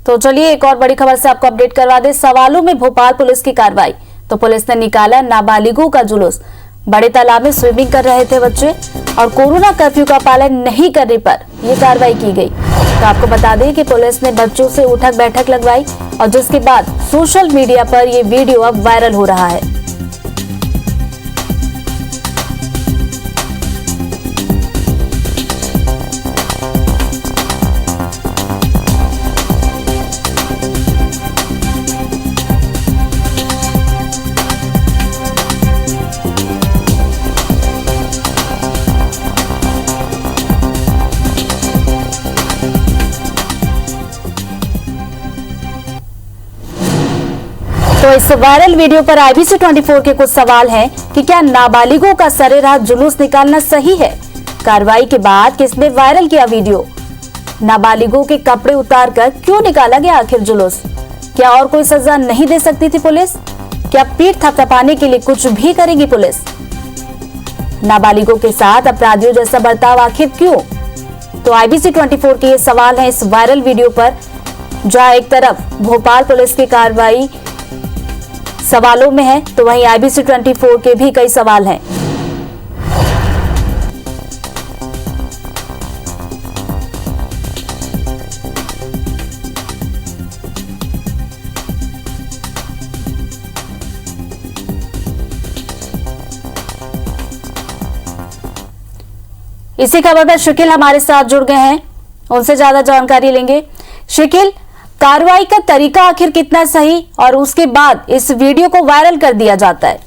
तो चलिए एक और बड़ी खबर से आपको अपडेट करवा दे। सवालों में भोपाल पुलिस की कार्रवाई। तो पुलिस ने निकाला नाबालिगों का जुलूस। बड़े तालाब में स्विमिंग कर रहे थे बच्चे और कोरोना कर्फ्यू का पालन नहीं करने पर यह कार्रवाई की गई। तो आपको बता दें कि पुलिस ने बच्चों से उठक बैठक लगवाई और जिसके बाद सोशल मीडिया पर यह वीडियो अब वायरल हो रहा है। तो इस वायरल वीडियो पर IBC 24 के कुछ सवाल हैं कि क्या नाबालिगों का सरेराह जुलूस निकालना सही है? कार्रवाई के बाद किसने वायरल किया वीडियो? नाबालिगों के कपड़े उतारकर क्यों निकाला गया आखिर जुलूस? क्या और कोई सजा नहीं दे सकती थी पुलिस? क्या पीठ थपथपाने के लिए कुछ भी करेगी पुलिस? नाबालिगों के साथ अपराधियों जैसा बर्ताव आखिर क्यों? तो IBC 24 के ये सवाल हैं इस वायरल वीडियो पर, जहां एक तरफ भोपाल पुलिस की कार्रवाई सवालों में है तो वहीं IBC 24 के भी कई सवाल हैं। इसी खबर पर शकील हमारे साथ जुड़ गए हैं, उनसे ज्यादा जानकारी लेंगे। शकील, कार्रवाई का तरीका आखिर कितना सही और उसके बाद इस वीडियो को वायरल कर दिया जाता है?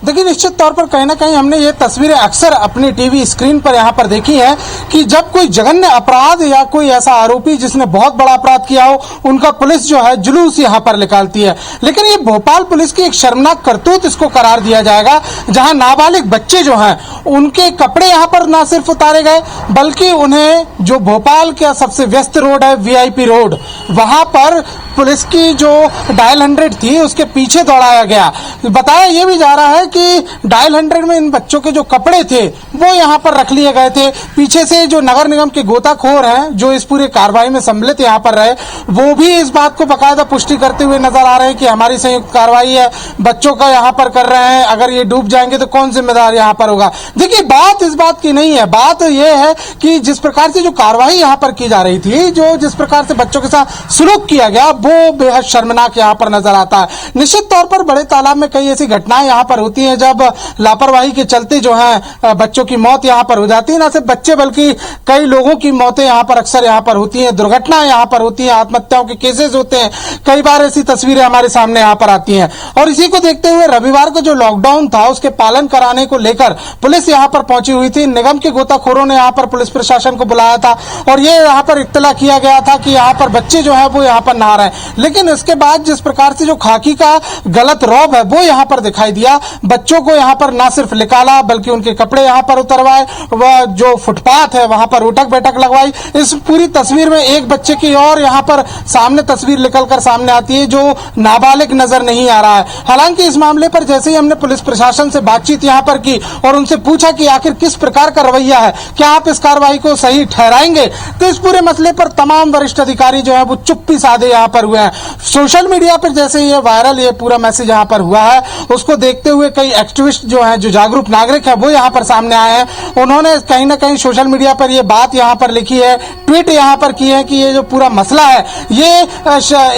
देखिए, निश्चित तौर पर कहीं ना कहीं हमने ये तस्वीरें अक्सर अपनी टीवी स्क्रीन पर यहाँ पर देखी है कि जब कोई जघन्य अपराध या कोई ऐसा आरोपी जिसने बहुत बड़ा अपराध किया हो, उनका पुलिस जो है जुलूस यहाँ पर निकालती है। लेकिन ये भोपाल पुलिस की एक शर्मनाक करतूत इसको करार दिया जाएगा, जहां नाबालिग बच्चे जो हैं उनके कपड़े यहाँ पर ना सिर्फ उतारे गए बल्कि उन्हें जो भोपाल का सबसे व्यस्त रोड है VIP रोड, वहां पर पुलिस की जो डायल 100 थी उसके पीछे दौड़ाया गया। बताया ये भी जा रहा है कि डायल 100 में इन बच्चों के जो कपड़े थे वो यहाँ पर रख लिए गए थे। पीछे से जो नगर निगम के गोताखोर हैं जो इस पूरे कार्रवाई में सम्मिलित यहाँ पर रहे, वो भी इस बात को बकायदा पुष्टि करते हुए नजर आ रहे हैं कि हमारी संयुक्त कार्रवाई है, बच्चों का यहाँ पर कर रहे हैं, अगर ये डूब जाएंगे तो कौन जिम्मेदार यहाँ पर होगा। देखिए, बात इस बात की नहीं है, बात ये है कि जिस प्रकार से जो कार्रवाई यहाँ पर की जा रही थी, जो जिस प्रकार से बच्चों के साथ सलूक किया गया, वो बेहद शर्मनाक यहाँ पर नजर आता है। निश्चित तौर पर बड़े तालाब में कई ऐसी घटनाएं यहाँ पर होती हैं जब लापरवाही के चलते जो है बच्चों की मौत यहाँ पर हो जाती है। न सिर्फ बच्चे बल्कि कई लोगों की मौतें यहाँ पर अक्सर यहाँ पर होती हैं, दुर्घटनाएं यहाँ पर होती हैं, आत्महत्याओं के केसेस होते हैं। कई बार ऐसी तस्वीरें हमारे सामने यहाँ पर आती हैं और इसी को देखते हुए रविवार को जो लॉकडाउन था उसके पालन कराने को लेकर पुलिस यहाँ पर पहुंची हुई थी। निगम के गोताखोरों ने यहाँ पर पुलिस प्रशासन को बुलाया था और ये यहाँ पर इत्तला किया गया था कि यहाँ पर बच्चे जो है वो यहाँ पर नहा रहे हैं। लेकिन इसके बाद जिस प्रकार से जो खाकी का गलत रौब है वो यहाँ पर दिखाई दिया, बच्चों को यहाँ पर ना सिर्फ निकाला बल्कि उनके कपड़े यहाँ पर उतरवाए, वह जो फुटपाथ है वहां पर उठक बैठक लगवाई। इस पूरी तस्वीर में एक बच्चे की और यहाँ पर सामने तस्वीर निकलकर सामने आती है जो नाबालिग नजर नहीं आ रहा है। हालांकि इस मामले पर जैसे ही हमने पुलिस प्रशासन से बातचीत यहाँ पर की और उनसे पूछा कि आखिर किस प्रकार का रवैया है, क्या आप इस कार्रवाई को सही ठहराएंगे, तो इस पूरे मसले पर तमाम वरिष्ठ अधिकारी जो है वो चुप्पी साधे यहाँ पर हुए हैं। सोशल मीडिया पर जैसे ये वायरल ये पूरा मैसेज यहाँ पर हुआ है, उसको देखते हुए कई एक्टिविस्ट जो हैं, जो जागरूक नागरिक है, वो यहाँ पर सामने आए हैं। उन्होंने कहीं ना कहीं सोशल मीडिया पर ये बात यहाँ पर लिखी है, ट्वीट यहाँ पर की है कि ये जो पूरा मसला है ये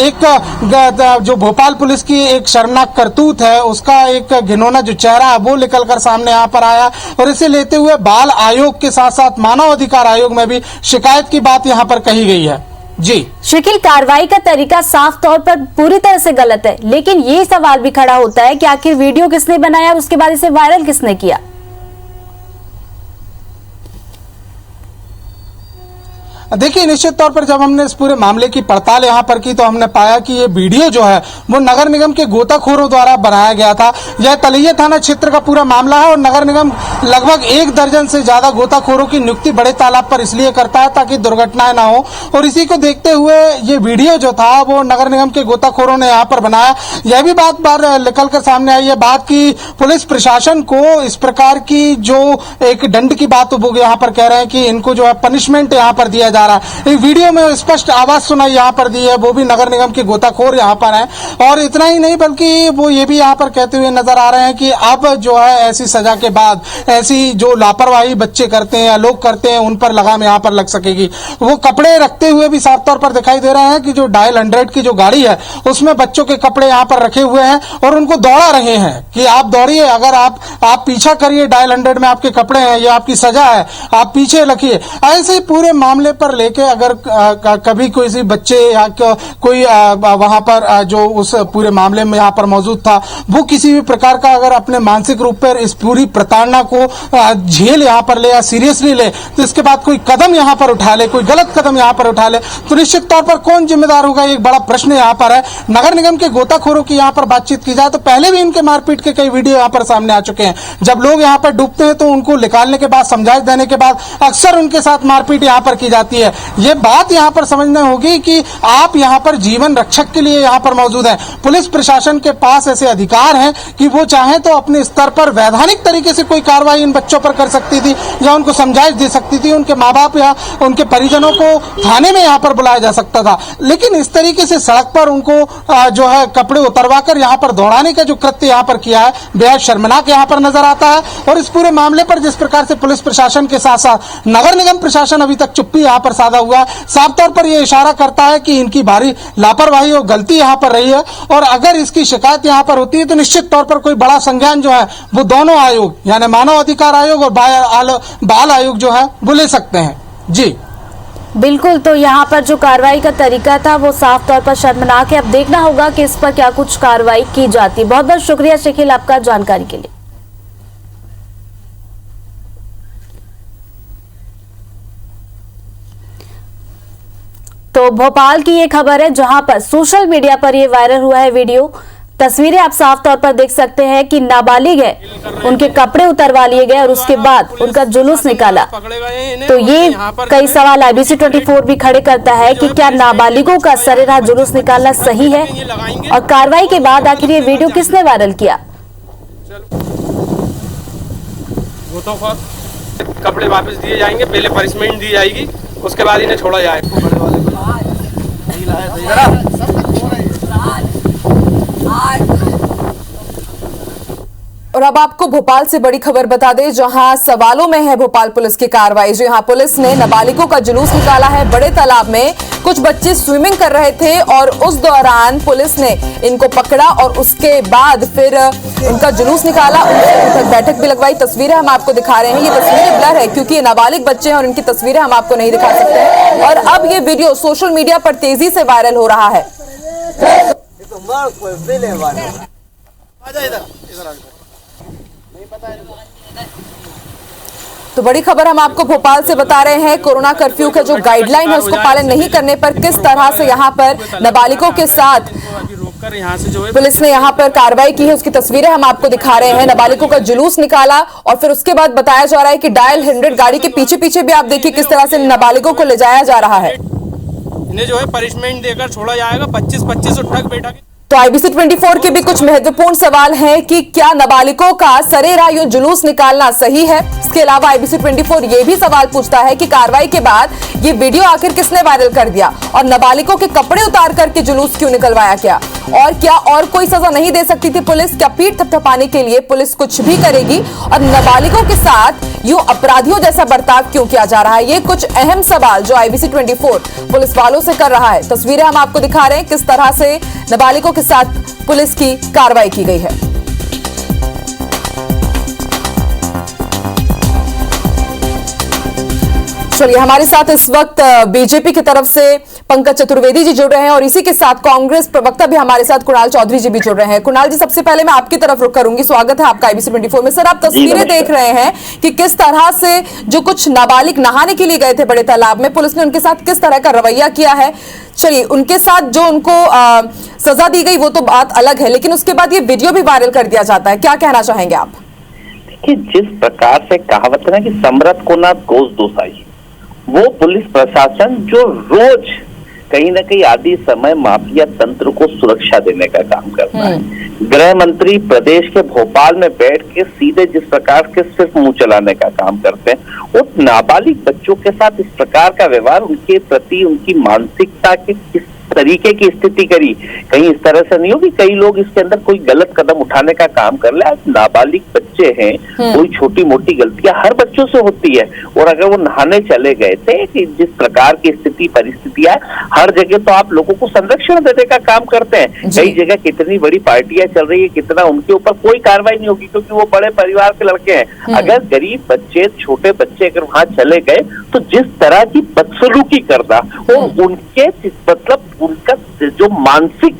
एक जो भोपाल पुलिस की एक शर्मनाक करतूत है, उसका एक घिनौना जो चेहरा है वो निकलकर सामने यहाँ पर आया और इसे लेते हुए बाल आयोग के साथ साथ मानव अधिकार आयोग में भी शिकायत की बात यहाँ पर कही गई है। जी शकील, कार्रवाई का तरीका साफ तौर पर पूरी तरह से गलत है, लेकिन ये सवाल भी खड़ा होता है कि आखिर वीडियो किसने बनाया और उसके बाद इसे वायरल किसने किया? देखिए, निश्चित तौर पर जब हमने इस पूरे मामले की पड़ताल यहाँ पर की तो हमने पाया कि ये वीडियो जो है वो नगर निगम के गोताखोरों द्वारा बनाया गया था। यह तलैया थाना क्षेत्र का पूरा मामला है और नगर निगम लगभग 1 दर्जन से ज्यादा गोताखोरों की नियुक्ति बड़े तालाब पर इसलिए करता है ताकि दुर्घटनाएं ना हो, और इसी को देखते हुए ये वीडियो जो था वो नगर निगम के गोताखोरों ने यहाँ पर बनाया। यह भी बात बार निकल कर सामने आई है बात की पुलिस प्रशासन को इस प्रकार की जो एक दंड की बात वो यहाँ पर कह रहे हैं कि इनको जो है पनिशमेंट यहाँ पर दिया जा रहा है। एक वीडियो में स्पष्ट आवाज सुनाई यहाँ पर दी है, वो भी नगर निगम के गोताखोर यहाँ पर हैं। और इतना ही नहीं बल्कि वो ये भी यहाँ पर कहते हुए नजर आ रहे हैं कि अब जो है ऐसी सजा के बाद ऐसी जो लापरवाही बच्चे करते हैं या लोग करते हैं उन पर लगाम यहाँ पर लग सकेगी। वो कपड़े रखते हुए भी साफ तौर पर दिखाई दे रहे हैं कि जो डायल 100 की जो गाड़ी है उसमें बच्चों के कपड़े यहाँ पर रखे हुए हैं और उनको दौड़ा रहे हैं कि आप दौड़िए, अगर आप पीछा करिए, डायल 100 में आपके कपड़े हैं, ये आपकी सजा है, आप पीछे रखिए। ऐसे ही पूरे मामले पर लेके अगर कभी कोई बच्चे या कोई वहां पर जो उस पूरे मामले में यहाँ पर मौजूद था वो किसी भी प्रकार का अगर अपने मानसिक रूप पर इस पूरी प्रताड़ना को झेल यहाँ पर ले या सीरियसली ले तो इसके बाद कोई कदम यहाँ पर उठा ले, कोई गलत कदम यहाँ पर उठा ले तो निश्चित तौर पर कौन जिम्मेदार होगा, एक बड़ा प्रश्न यहाँ पर है। नगर निगम के गोताखोरों की यहाँ पर बातचीत की जाए तो पहले भी इनके मारपीट के कई वीडियो यहाँ पर सामने आ चुके हैं। जब लोग यहाँ पर डूबते हैं तो उनको निकालने के बाद, समझाइश देने के बाद अक्सर उनके साथ मारपीट यहाँ पर की जाती है। ये बात यहाँ पर समझना होगी कि आप यहाँ पर जीवन रक्षक के लिए यहाँ पर मौजूद हैं। पुलिस प्रशासन के पास ऐसे अधिकार हैं कि वो चाहे तो अपने स्तर पर वैधानिक तरीके से कोई कार्रवाई इन बच्चों पर कर सकती थी या उनको समझाइश दे सकती थी, उनके माँ बाप या उनके परिजनों को थाने में यहाँ पर बुलाया जा सकता था। लेकिन इस तरीके से सड़क पर उनको जो है कपड़े उतरवा कर यहाँ पर दौड़ाने का जो कृत्य यहाँ पर किया है बेहद शर्मनाक यहाँ पर नजर आता है। और इस पूरे मामले पर जिस प्रकार से पुलिस प्रशासन के साथ साथ नगर निगम प्रशासन अभी तक चुप्पी यहाँ पर साधा हुआ है, साफ तौर पर यह इशारा करता है कि इनकी भारी लापरवाही और गलती यहाँ पर रही है। और अगर इसकी शिकायत यहाँ पर होती है तो निश्चित तौर पर कोई बड़ा संज्ञान जो है वो दोनों आयोग यानी मानव अधिकार आयोग और बाल आयोग जो है वो ले सकते हैं। जी बिल्कुल, तो यहाँ पर जो कार्रवाई का तरीका था वो साफ तौर पर शर्मनाक है। अब देखना होगा कि इस पर क्या कुछ कार्रवाई की जाती है। बहुत बहुत शुक्रिया शकील आपका जानकारी के लिए। तो भोपाल की ये खबर है जहां पर सोशल मीडिया पर ये वायरल हुआ है वीडियो। तस्वीरें आप साफ तौर पर देख सकते हैं कि नाबालिग है, उनके कपड़े उतरवा लिए गए और उसके बाद उनका जुलूस निकाला। तो ये कई सवाल IBC 24 भी खड़े करता है कि क्या नाबालिगों का सरेराह जुलूस निकालना सही है, और कार्रवाई के बाद आखिर ये वीडियो किसने वायरल किया। कपड़े वापस दिए जाएंगे, पहले पनिशमेंट दी जाएगी, उसके बाद इन्हें छोड़ा जाएगा। और अब आपको भोपाल से बड़ी खबर बता दें, जहां सवालों में है भोपाल पुलिस की कार्रवाई। जी हां, पुलिस ने नाबालिगों का जुलूस निकाला है। बड़े तालाब में कुछ बच्चे स्विमिंग कर रहे थे और उस दौरान पुलिस ने इनको पकड़ा और उसके बाद फिर उनका जुलूस निकाला, उनसे उठक बैठक भी लगवाई। तस्वीरें हम आपको दिखा रहे हैं, ये तस्वीरें ब्लर है क्योंकि ये नाबालिग बच्चे हैं और इनकी तस्वीरें हम आपको नहीं दिखा सकते हैं। और अब ये वीडियो सोशल मीडिया पर तेजी से वायरल हो रहा है। तो बड़ी खबर हम आपको भोपाल से बता रहे हैं, कोरोना कर्फ्यू का जो गाइडलाइन है उसको पालन नहीं करने पर किस तरह से यहाँ पर नाबालिगों के साथ पुलिस ने यहाँ पर कार्रवाई की है, उसकी तस्वीरें हम आपको दिखा रहे हैं। नाबालिगों का जुलूस निकाला और फिर उसके बाद बताया जा रहा है कि डायल 100 गाड़ी के पीछे पीछे भी आप देखिए किस तरह से नाबालिगों को ले जाया जा रहा है। इन्हें जो है पनिशमेंट देकर छोड़ा जाएगा। 25-25 उठक बैठक। तो IBC 24 के भी कुछ महत्वपूर्ण सवाल हैं कि क्या नाबालिगों का सरेराह यूं जुलूस निकालना सही है। इसके अलावा IBC 24 ये भी सवाल पूछता है कि कार्रवाई के बाद ये वीडियो आखिर किसने वायरल कर दिया और नाबालिगों के कपड़े उतार करके जुलूस क्यों निकलवाया गया, और क्या और कोई सजा नहीं दे सकती थी पुलिस। क्या पीठ थपथपाने के लिए पुलिस कुछ भी करेगी और नाबालिगों के साथ यूं अपराधियों जैसा बर्ताव क्यों किया जा रहा है। ये कुछ अहम सवाल जो IBC 24 पुलिस वालों से कर रहा है। तस्वीरें हम आपको दिखा रहे हैं किस तरह से नाबालिगों के साथ पुलिस की कार्रवाई की गई है। चलिए, हमारे साथ इस वक्त बीजेपी की तरफ से पंकज चतुर्वेदी जी जुड़ रहे हैं और इसी के साथ कांग्रेस प्रवक्ता भी हमारे साथ कुणाल चौधरी जी भी जुड़ रहे हैं। कुणाल जी, सबसे पहले मैं आपकी तरफ रुख करूंगी। स्वागत है आपका IBC 24 में। सर, आप तस्वीरें देख रहे हैं कि किस तरह से जो कुछ नाबालिग नहाने के लिए गए थे बड़े तालाब में, पुलिस ने उनके साथ किस तरह का रवैया किया है। चलिए, उनके साथ जो उनको सजा दी गई वो तो बात अलग है, लेकिन उसके बाद ये वीडियो भी वायरल कर दिया जाता है। क्या कहना चाहेंगे आप? कि जिस प्रकार से कहावत है ना कि समरथ को ना गोश दोसाई, वो पुलिस प्रशासन जो रोज कहीं ना कहीं आदि समय माफिया तंत्र को सुरक्षा देने का काम करता है। गृह मंत्री प्रदेश के भोपाल में बैठ के सीधे जिस प्रकार के सिर्फ मुंह चलाने का काम करते हैं, वो नाबालिग बच्चों के साथ इस प्रकार का व्यवहार, उनके प्रति उनकी मानसिकता के किस तरीके की स्थिति करी, कहीं इस तरह से नहीं हो कि कई लोग इसके अंदर कोई गलत कदम उठाने का काम कर ले। आज नाबालिग बच्चे हैं, कोई छोटी मोटी गलतियां हर बच्चों से होती है, और अगर वो नहाने चले गए थे कि जिस प्रकार की स्थिति परिस्थितियां, हर जगह तो आप लोगों को संरक्षण देने का काम करते हैं। कई जगह कितनी बड़ी पार्टियां चल रही है, कितना उनके ऊपर कोई कार्रवाई नहीं होगी क्योंकि वो बड़े परिवार के लड़के हैं। अगर गरीब बच्चे, छोटे बच्चे अगर वहां चले गए तो जिस तरह की बदसलूकी करना और उनके मतलब उनका जो मानसिक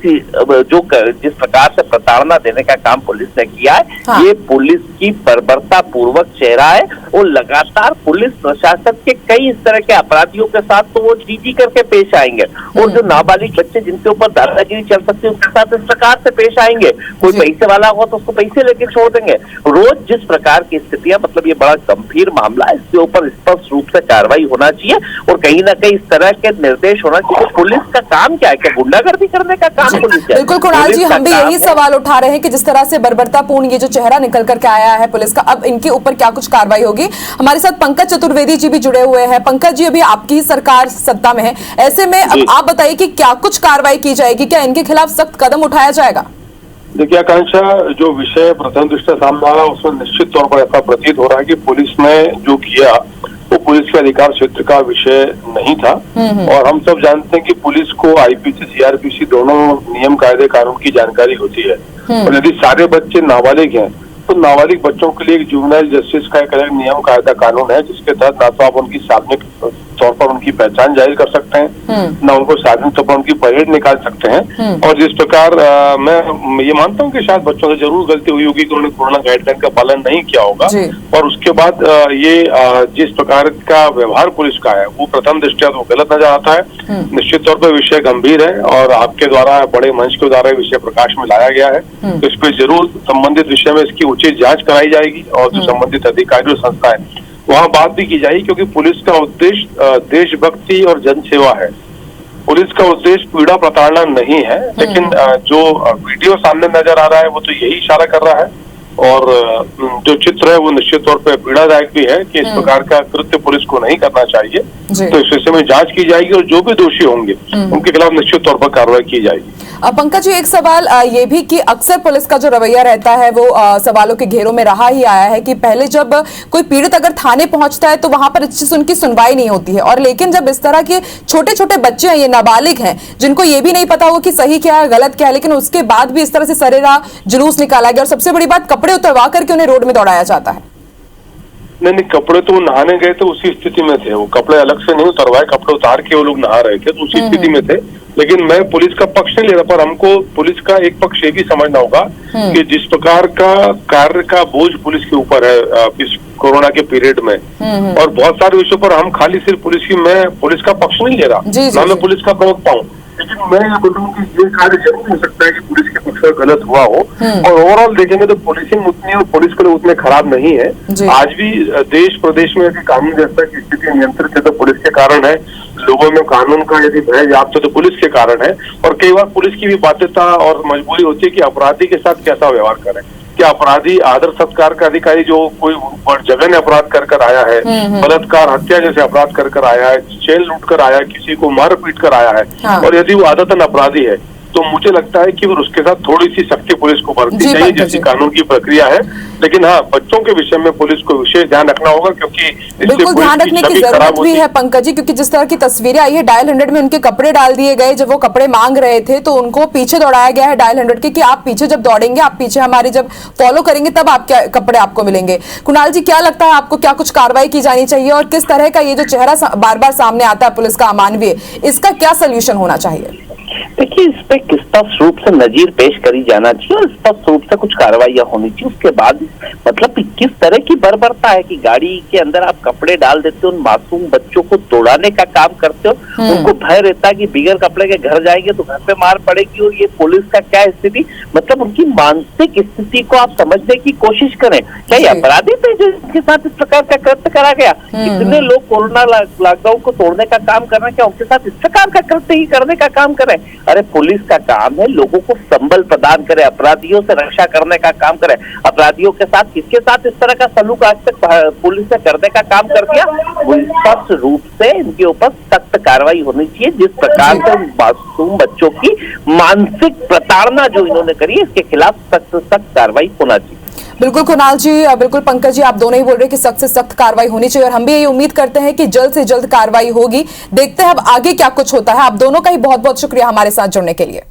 जो जिस प्रकार से प्रताड़ना देने का काम पुलिस ने किया है, हाँ। ये पुलिस की बर्बरता पूर्वक चेहरा है। और लगातार पुलिस प्रशासन के कई इस तरह के अपराधियों के साथ तो वो जी करके पेश आएंगे, और जो नाबालिग बच्चे जिनके ऊपर दादागिरी चल सकती है उनके साथ इस प्रकार से पेश आएंगे। कोई पैसे वाला होगा तो उसको पैसे लेके छोड़ देंगे। रोज जिस प्रकार की स्थितियां, मतलब ये बड़ा गंभीर मामला है, इसके ऊपर स्पष्ट रूप से कार्रवाई होना चाहिए और कहीं ना कहीं इस तरह के निर्देश होना चाहिए। पुलिस का काम क्या है? क्या गुंडागर्दी करने का काम पुलिस है? बिल्कुल कुणाल जी, हम भी यही सवाल उठा रहे हैं कि जिस तरह से बर्बरतापूर्ण ये जो चेहरा निकल करके आया है पुलिस का, अब इनके ऊपर क्या कुछ कार्रवाई होगी? हमारे साथ पंकज चतुर्वेदी जी भी जुड़े हुए हैं। पंकज जी, अभी आपकी ही सरकार सत्ता में है, ऐसे में अब आप बताइए कि क्या कुछ कार्रवाई की जाएगी? क्या इनके खिलाफ सख्त कदम उठाया जाएगा? देखिए आकांक्षा, जो विषय प्रथम दृष्टया सामने आ रहा है उसमें निश्चित तौर पर ऐसा प्रतीत हो रहा है कि पुलिस ने जो किया वो पुलिस के अधिकार क्षेत्र का विषय नहीं था। और हम सब जानते हैं कि पुलिस को IPC CRPC दोनों नियम कायदे कानून की जानकारी होती है, और यदि सारे बच्चे नाबालिग हैं तो नाबालिग बच्चों के लिए एक जुवेनाइल जस्टिस का एक अलग नियम कायदा कानून है, जिसके तहत ना तो आप उनकी सार्वजनिक तौर पर उनकी पहचान जाहिर कर सकते हैं, ना उनको सार्वजनिक तौर पर उनकी परेड निकाल सकते हैं। और जिस प्रकार मैं ये मानता हूँ कि शायद बच्चों से जरूर गलती हुई होगी कि उन्होंने कोरोना गाइडलाइन का पालन नहीं किया होगा, और उसके बाद ये जिस प्रकार का व्यवहार पुलिस का है वो प्रथम दृष्टया तो गलत नजर आता है। निश्चित तौर पर विषय गंभीर है और आपके द्वारा बड़े मंच के द्वारा विषय प्रकाश में लाया गया है, तो इस पर जरूर संबंधित विषय में इसकी उचित जांच कराई जाएगी और जो संबंधित अधिकारी और संस्थाएं वहाँ बात भी की जाएगी, क्योंकि पुलिस का उद्देश्य देशभक्ति और जनसेवा है। पुलिस का उद्देश्य पीड़ा प्रताड़ना नहीं है, लेकिन जो वीडियो सामने नजर आ रहा है वो तो यही इशारा कर रहा है, और जो चित्र है वो निश्चित तौर पर पीड़ादायक भी है कि इस प्रकार का कृत्य पुलिस को नहीं करना चाहिए। तो इस विषय में जांच की जाएगी और जो भी दोषी होंगे उनके खिलाफ निश्चित तौर पर कार्रवाई की जाएगी। पंकज जी, एक सवाल ये भी कि अक्सर पुलिस का जो रवैया रहता है वो सवालों के घेरों में रहा ही आया है कि पहले जब कोई पीड़ित अगर थाने पहुंचता है तो वहां पर उनकी सुनवाई नहीं होती है, और लेकिन जब इस तरह के छोटे छोटे बच्चे हैं, ये नाबालिग हैं, जिनको ये भी नहीं पता होगा कि सही क्या है गलत क्या है, लेकिन उसके बाद भी इस तरह से सरेराह जुलूस निकाला गया, और सबसे बड़ी बात कपड़े उतरवा करके उन्हें रोड में दौड़ाया जाता है। नहीं, कपड़े तो वो नहाने गए थे उसी स्थिति में थे, वो कपड़े अलग से नहीं उतरवाए, कपड़े उतार के वो लोग नहा रहे थे तो उसी स्थिति में थे। लेकिन मैं पुलिस का पक्ष नहीं ले रहा, पर हमको पुलिस का एक पक्ष ये भी समझना होगा कि जिस प्रकार का कार्य का बोझ पुलिस के ऊपर है इस कोरोना के पीरियड में, और बहुत सारे विषयों पर हम खाली सिर्फ मैं पुलिस का पक्ष नहीं ले रहा, ना मैं पुलिस का प्रवक्ता हूँ, लेकिन मैं ये बोलूँ कि ये कार्य जरूर हो सकता है कि पुलिस के पक्ष में गलत हुआ हो, और ओवरऑल देखेंगे तो पुलिसिंग उतनी और पुलिस के लिए उतने खराब नहीं है। आज भी देश प्रदेश में यदि कानून व्यवस्था की स्थिति नियंत्रित है तो पुलिस के कारण है, लोगों में कानून का यदि भय व्याप्त है तो पुलिस के कारण है, और कई बार पुलिस की भी बाध्यता और मजबूरी होती है कि अपराधी के साथ कैसा व्यवहार करें। क्या अपराधी आदर सत्कार का अधिकारी जो कोई जघन्य अपराध कर आया है, बलात्कार हत्या जैसे अपराध कर आया है, चेन लूट कर आया है, किसी को मार पीट कर आया है, और यदि वो आदतन अपराधी है तो मुझे लगता है कि फिर उसके साथ थोड़ी सी सख्ती पुलिस को बरतनी जी, चाहिए, पंकज जैसी जी। कानून की प्रक्रिया है। लेकिन हाँ, बच्चों के विषय में पुलिस को विशेष ध्यान रखना होगा, क्योंकि इससे बिल्कुल पुलिस ध्यान रखने की छवि खराब जरूरत भी होती है पंकज जी, क्योंकि जिस तरह की तस्वीरें आई है डायल 100 में उनके कपड़े डाल दिए गए। जब वो कपड़े मांग रहे थे तो उनको पीछे दौड़ाया गया है डायल 100 के, कि आप पीछे जब दौड़ेंगे, आप पीछे हमारे जब फॉलो करेंगे तब आप क्या कपड़े आपको मिलेंगे। कुणाल जी, क्या लगता है आपको, क्या कुछ कार्रवाई की जानी चाहिए और किस तरह का ये जो चेहरा बार बार सामने आता है पुलिस का अमानवीय, इसका क्या सोल्यूशन होना चाहिए? देखिए, इस पे स्पष्ट रूप से नजीर पेश करी जाना चाहिए और स्पष्ट रूप से कुछ कार्रवाइयां होनी चाहिए। उसके बाद मतलब किस तरह की बर्बरता है कि गाड़ी के अंदर आप कपड़े डाल देते हो, उन मासूम बच्चों को दौड़ाने का काम करते हो, उनको भय रहता है कि बिगर कपड़े के घर जाएंगे तो घर पे मार पड़ेगी। और ये पुलिस का क्या स्थिति, मतलब उनकी मानसिक स्थिति को आप समझने की कोशिश करें। क्या ये अपराधी थे जो इनके साथ इस प्रकार का कृत्य करा गया? कितने लोग कोरोना लॉकडाउन को तोड़ने का काम कर रहे हैं, क्या उनके साथ इस प्रकार का कृत्य ही करने का काम करें? अरे पुलिस का काम है लोगों को संबल प्रदान करे, अपराधियों से रक्षा करने का काम करे। अपराधियों के साथ किसके साथ इस तरह का सलूक आज तक पुलिस ने करने का काम कर दिया, वो स्पष्ट रूप से इनके ऊपर सख्त कार्रवाई होनी चाहिए। जिस प्रकार से मासूम बच्चों की मानसिक प्रताड़ना जो इन्होंने करी, इसके खिलाफ सख्त कार्रवाई होना चाहिए। बिल्कुल कुणाल जी, बिल्कुल पंकज जी, आप दोनों ही बोल रहे हैं कि सख्त से सख्त कार्रवाई होनी चाहिए और हम भी यही उम्मीद करते हैं कि जल्द से जल्द कार्रवाई होगी। देखते हैं अब आगे क्या कुछ होता है। आप दोनों का ही बहुत बहुत शुक्रिया हमारे साथ जुड़ने के लिए।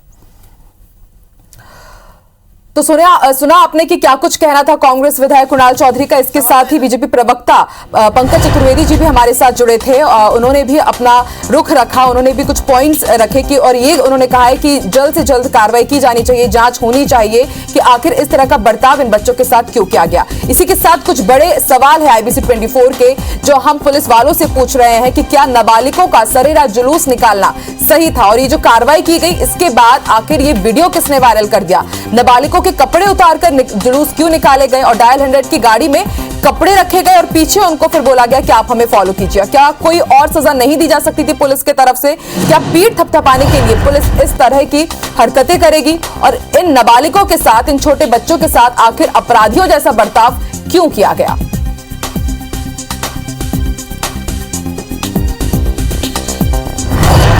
तो सुना आपने कि क्या कुछ कहना था कांग्रेस विधायक कुणाल चौधरी का। इसके साथ ही बीजेपी प्रवक्ता पंकज चतुर्वेदी जी भी हमारे साथ जुड़े थे। उन्होंने भी अपना रुख रखा, उन्होंने भी कुछ पॉइंट्स रखे कि, और ये उन्होंने कहा है कि जल्द से जल्द कार्रवाई की जानी चाहिए, जांच होनी चाहिए कि आखिर इस तरह का बर्ताव इन बच्चों के साथ क्यों किया गया। इसी के साथ कुछ बड़े सवाल है IBC 24 के, जो हम पुलिस वालों से पूछ रहे हैं कि क्या नाबालिगों का सरेरा जुलूस निकालना सही था, और ये जो कार्रवाई की गई इसके बाद आखिर ये वीडियो किसने वायरल कर दिया, नाबालिगों के कपड़े उतारकर जुलूस क्यों निकाले गए और डायल 100 की गाड़ी में कपड़े रखे गए और पीछे उनको फिर बोला गया कि आप हमें फॉलो कीजिए। क्या कोई और सजा नहीं दी जा सकती थी पुलिस की तरफ से? क्या पीठ थपथपाने के लिए पुलिस इस तरह की हरकतें करेगी? और इन नाबालिगों के साथ, इन छोटे बच्चों के साथ आखिर अपराधियों जैसा बर्ताव क्यों किया गया?